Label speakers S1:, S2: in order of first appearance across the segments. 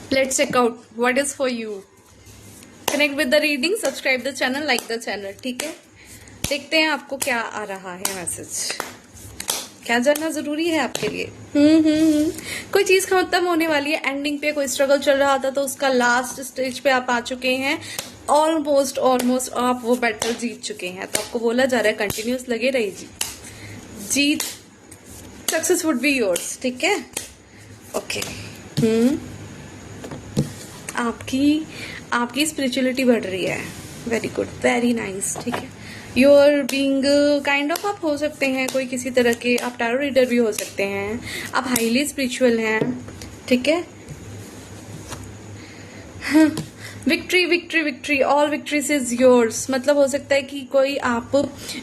S1: Let's check out what is for you. Connect with the reading, subscribe the channel, like the channel. ठीक है, देखते हैं आपको क्या आ रहा है मैसेज। क्या जानना जरूरी है आपके लिए? कोई चीज खत्म होने वाली है, एंडिंग पे कोई स्ट्रगल चल रहा था तो उसका लास्ट स्टेज पे आप आ चुके हैं। ऑलमोस्ट आप वो बैटल जीत चुके हैं। तो आपको बोला जा रहा है कंटिन्यूस लगे रहिए, जीत सक्सेस वुड बी योर्स। ठीक है, ओके। आपकी स्पिरिचुअलिटी बढ़ रही है। Very good, very nice. ठीक है, you are being kind of, आप हो सकते हैं कोई किसी तरह के, आप टैरो रीडर भी हो सकते हैं, आप हाईली स्पिरिचुअल हैं। ठीक है, victory victory victory, all victories is yours. मतलब हो सकता है कि कोई आप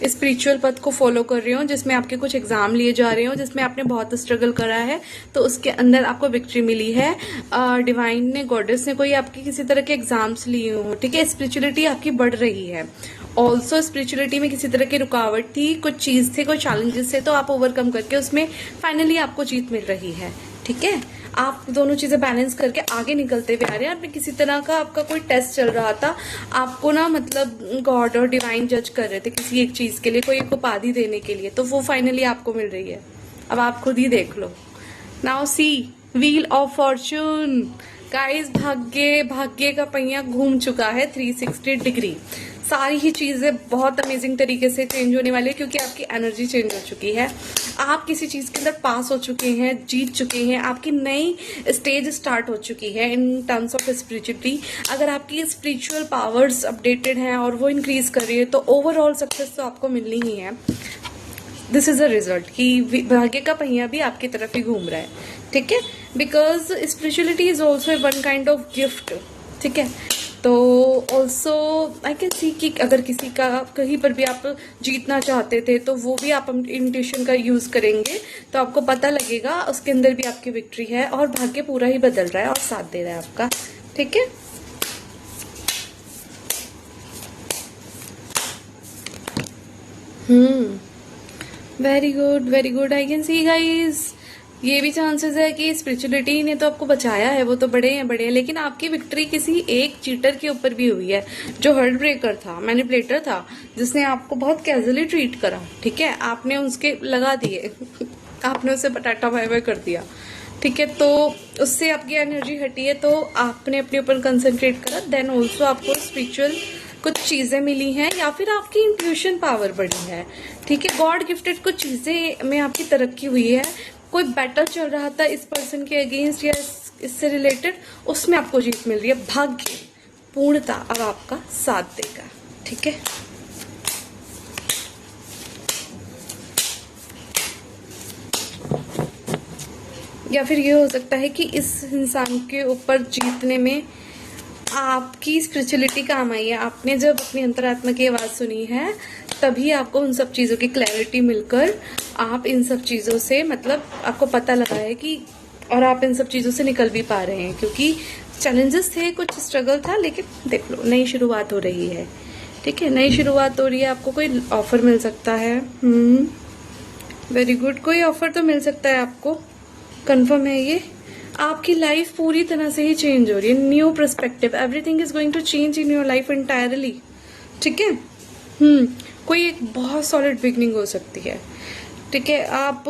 S1: स्पिरिचुअल पथ को फॉलो कर रहे हो जिसमें आपके कुछ एग्जाम लिए जा रहे हो, जिसमें आपने बहुत स्ट्रगल करा है, तो उसके अंदर आपको विक्ट्री मिली है। डिवाइन ने, गॉडेस ने कोई आपके किसी तरह के एग्जाम्स लिए हो। ठीक है, स्पिरिचुअलिटी आपकी बढ़ रही है। ऑल्सो स्पिरिचुअलिटी में किसी तरह की रुकावट थी, कुछ चीज थे, कोई चैलेंजेस थे, तो आप ओवरकम करके उसमें फाइनली आपको जीत मिल रही है। ठीक है, आप दोनों चीजें बैलेंस करके आगे निकलते हुए आ रहे हैं। आपने किसी तरह का, आपका कोई टेस्ट चल रहा था, आपको ना मतलब गॉड और डिवाइन जज कर रहे थे किसी एक चीज के लिए, कोई एक उपाधि देने के लिए, तो वो फाइनली आपको मिल रही है। अब आप खुद ही देख लो। Now see wheel of fortune. Guys, भाग्य का पहिया घूम चुका है 360 डिग्री। सारी ही चीजें बहुत अमेजिंग तरीके से चेंज होने वाली है, क्योंकि आपकी एनर्जी चेंज हो चुकी है। आप किसी चीज के अंदर पास हो चुके हैं, जीत चुके हैं, आपकी नई स्टेज स्टार्ट हो चुकी है इन टर्म्स ऑफ स्पिरिचुअलिटी। अगर आपकी स्पिरिचुअल पावर्स अपडेटेड हैं और वो इंक्रीज कर रही है, तो ओवरऑल सक्सेस तो आपको मिलनी ही है। दिस इज अ रिजल्ट कि भाग्य का पहिया भी आपकी तरफ ही घूम रहा है। ठीक है, because spirituality is also one kind of gift. ठीक है, तो ऑल्सो आई कैन सी कि अगर किसी का कहीं पर भी आप जीतना चाहते थे, तो वो भी आप इंट्यूशन का यूज करेंगे तो आपको पता लगेगा उसके अंदर भी आपकी विक्ट्री है, और भाग्य पूरा ही बदल रहा है और साथ दे रहा है आपका। ठीक है, very good, very good. I can see guys, ये भी चांसेस है कि स्पिरिचुअलिटी ने तो आपको बचाया है, वो तो बड़े हैं, लेकिन आपकी विक्ट्री किसी एक चीटर के ऊपर भी हुई है जो हार्ट ब्रेकर था, मैनिपुलेटर था, जिसने आपको बहुत कैजुअली ट्रीट करा। ठीक है, आपने उसके लगा दिए आपने उसे बटाटा बाय बाय कर दिया। ठीक है, तो उससे आपकी एनर्जी हटी है, तो आपने अपने ऊपर कंसंट्रेट करा। देन ऑल्सो आपको स्पिरिचुअल कुछ चीजें मिली हैं, या फिर आपकी इंट्यूशन पावर बढ़ी है। ठीक है, गॉड गिफ्टेड कुछ चीजें में आपकी तरक्की हुई है। कोई बैटल चल रहा था इस पर्सन के अगेंस्ट या इससे रिलेटेड, उसमें आपको जीत मिल रही है। भाग्य पूर्णता अब आपका साथ देगा। ठीक है, या फिर ये हो सकता है कि इस इंसान के ऊपर जीतने में आपकी स्पिरिचुअलिटी काम आई है। आपने जब अपनी अंतरात्मा की आवाज सुनी है, तभी आपको उन सब चीजों की क्लैरिटी मिलकर आप इन सब चीजों से, मतलब आपको पता लगा है कि, और आप इन सब चीजों से निकल भी पा रहे हैं, क्योंकि चैलेंजेस थे, कुछ स्ट्रगल था, लेकिन देख लो नई शुरुआत हो रही है। ठीक है, नई शुरुआत हो रही है। आपको कोई ऑफर मिल सकता है। वेरी गुड, कोई ऑफर तो मिल सकता है आपको, कंफर्म है ये। आपकी लाइफ पूरी तरह से ही चेंज हो रही है। New perspective, everything is going to change in your life entirely. ठीक है, कोई एक बहुत सॉलिड बिगनिंग हो सकती है। ठीक है, आप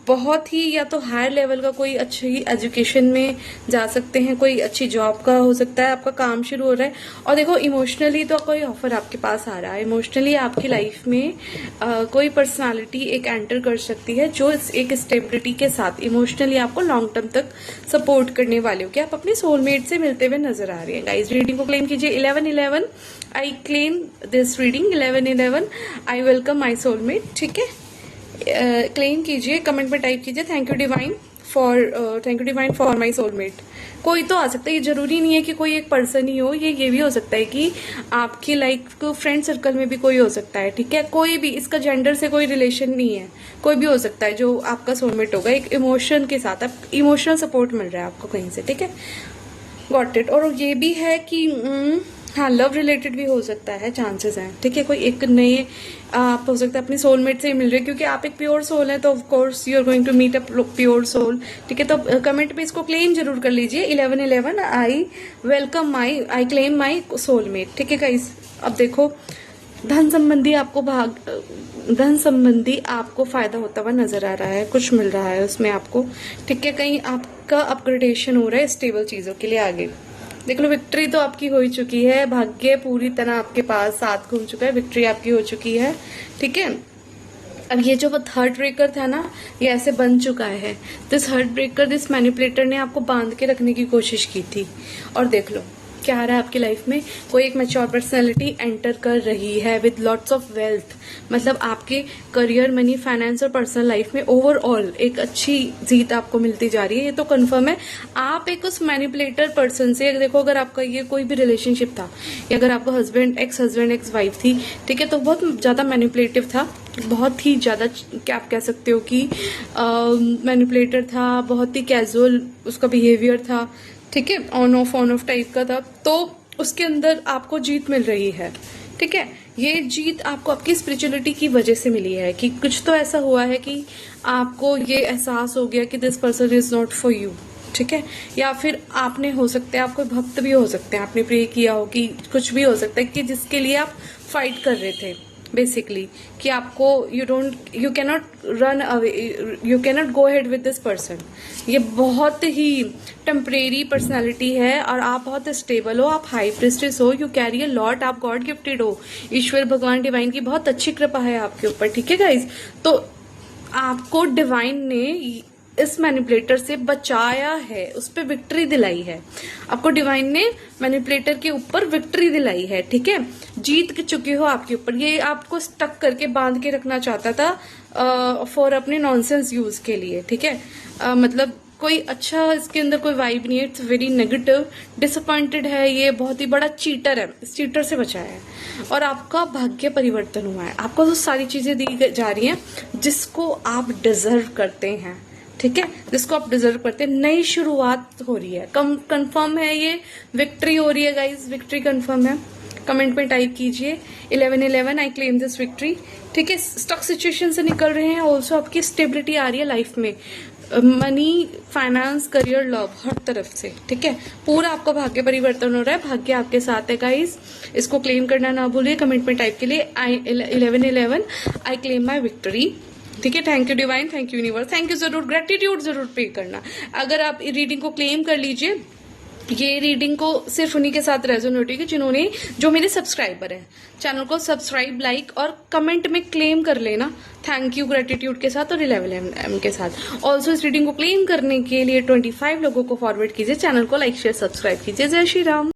S1: बहुत ही, या तो हायर लेवल का कोई अच्छी एजुकेशन में जा सकते हैं, कोई अच्छी जॉब का हो सकता है, आपका काम शुरू हो रहा है। और देखो, इमोशनली तो कोई ऑफर आपके पास आ रहा है। इमोशनली आपकी लाइफ में कोई पर्सनालिटी एक एंटर कर सकती है, जो एक स्टेबिलिटी के साथ इमोशनली आपको लॉन्ग टर्म तक सपोर्ट करने वाले हो, कि आप अपने सोलमेट से मिलते हुए नजर आ रहे हैं। गाइस, रीडिंग को क्लेम कीजिए 1111। I claim this reading 1111। I welcome my soulmate. ठीक है, क्लेम कीजिए, कमेंट में टाइप कीजिए thank you divine for my soulmate. कोई तो आ सकता है, ये जरूरी नहीं है कि कोई एक पर्सन ही हो, ये भी हो सकता है कि आपकी लाइक फ्रेंड सर्कल में भी कोई हो सकता है। ठीक है, कोई भी, इसका जेंडर से कोई रिलेशन नहीं है, कोई भी हो सकता है जो आपका सोलमेट होगा। एक इमोशन के साथ, आप इमोशनल सपोर्ट मिल रहा है आपको कहीं से। ठीक है, गॉट इट। और ये भी है कि हाँ, लव रिलेटेड भी हो सकता है, चांसेस हैं, ठीक है। कोई एक नए आप हो सकता है अपने सोलमेट से ही मिल रहे हैं, क्योंकि आप एक प्योर सोल है, तो of course you are going to meet a pure soul, ठीक है। तो कमेंट पे इसको क्लेम जरूर कर लीजिए, 1111 I welcome I claim my soulmate, ठीक है गाइस। अब देखो, धन संबंधी आपको फायदा होता हुआ नजर आ रहा है, कुछ मिल रहा है उसमें आपको, ठीक है। कहीं आपका अपग्रेडेशन हो रहा है स्टेबल चीजों के लिए आगे। देख लो, विक्ट्री तो आपकी हो ही चुकी है, भाग्य पूरी तरह आपके पास साथ घूम चुका है, विक्ट्री आपकी हो चुकी है, ठीक है। अब ये जो हार्ट ब्रेकर था ना, ये ऐसे बन चुका है। This heart breaker, this manipulator ने आपको बांध के रखने की कोशिश की थी, और देख लो क्या आ रहा है आपकी लाइफ में। कोई एक मैच्योर पर्सनैलिटी एंटर कर रही है विद लॉट्स ऑफ वेल्थ, मतलब आपके करियर, मनी, फाइनेंस और पर्सनल लाइफ में ओवरऑल एक अच्छी जीत आपको मिलती जा रही है, ये तो कंफर्म है। आप एक उस मैनिपुलेटर पर्सन से, देखो अगर आपका ये कोई भी रिलेशनशिप था, या अगर आपका हस्बैंड एक्स वाइफ थी, ठीक है, तो बहुत ज्यादा मैनिपुलेटिव था, बहुत ही ज्यादा, क्या आप कह सकते हो कि मैनिपुलेटर था, बहुत ही कैजुअल उसका बिहेवियर था, ठीक है, ऑन ऑफ टाइप का था, तो उसके अंदर आपको जीत मिल रही है, ठीक है। ये जीत आपको आपकी स्पिरिचुअलिटी की वजह से मिली है, कि कुछ तो ऐसा हुआ है कि आपको ये एहसास हो गया कि this person is not for you, ठीक है। या फिर आपने, हो सकता है आप कोई भक्त भी हो सकते हैं, आपने प्रे किया हो, कि कुछ भी हो सकता है कि जिसके लिए आप फाइट कर रहे थे बेसिकली, कि आपको you cannot run away, you cannot go head with this person. ये बहुत ही टेम्परेरी पर्सनालिटी है, और आप बहुत स्टेबल हो, आप हाई प्रिस्टेस हो, यू कैरी अ लॉट, आप गॉड गिफ्टेड हो, ईश्वर भगवान डिवाइन की बहुत अच्छी कृपा है आपके ऊपर, ठीक है गाइज। तो आपको डिवाइन ने इस मैनिपुलेटर से बचाया है, उस पर विक्ट्री दिलाई है, आपको डिवाइन ने मैनिपुलेटर के ऊपर विक्ट्री दिलाई है, ठीक है। जीत चुके हो आपके ऊपर, ये आपको स्टक करके बांध के रखना चाहता था फॉर अपने नॉनसेंस यूज के लिए, ठीक है। मतलब कोई अच्छा इसके अंदर कोई वाइब नहीं है, इट्स वेरी नेगेटिव, डिसअपॉइंटेड है, ये बहुत ही बड़ा चीटर है, इस चीटर से बचाया है। और आपका भाग्य परिवर्तन हुआ है, आपको तो सारी चीजें दी जा रही हैं जिसको आप डिजर्व करते हैं, ठीक है, जिसको आप डिजर्व करते हैं। नई शुरुआत हो रही है, कंफर्म है, ये विक्ट्री हो रही है गाइज, विक्ट्री कंफर्म है। कमेंट में टाइप कीजिए 1111 आई क्लेम दिस विक्ट्री, ठीक है। स्टक सिचुएशन से निकल रहे हैं, ऑल्सो आपकी स्टेबिलिटी आ रही है लाइफ में, मनी, फाइनेंस, करियर, लव, हर तरफ से, ठीक है। पूरा आपका भाग्य परिवर्तन हो रहा है, भाग्य आपके साथ है गाइज, इसको क्लेम करना ना भूलिए। कमेंट में टाइप के लिए 1111 आई क्लेम माई विक्ट्री, ठीक है। Thank you divine, thank you universe, thank you जरूर, ग्रेटिट्यूड जरूर पे करना। अगर आप रीडिंग को क्लेम कर लीजिए, ये रीडिंग को सिर्फ उन्हीं के साथ रेजोनेट होगी जिन्होंने, जो मेरे सब्सक्राइबर हैं। चैनल को सब्सक्राइब, लाइक और कमेंट में क्लेम कर लेना, थैंक यू ग्रेटिट्यूड के साथ और 11M के साथ। ऑल्सो इस रीडिंग को क्लेम करने के लिए 25 लोगों को फॉरवर्ड कीजिए, चैनल को लाइक शेयर सब्सक्राइब कीजिए। जय श्री राम।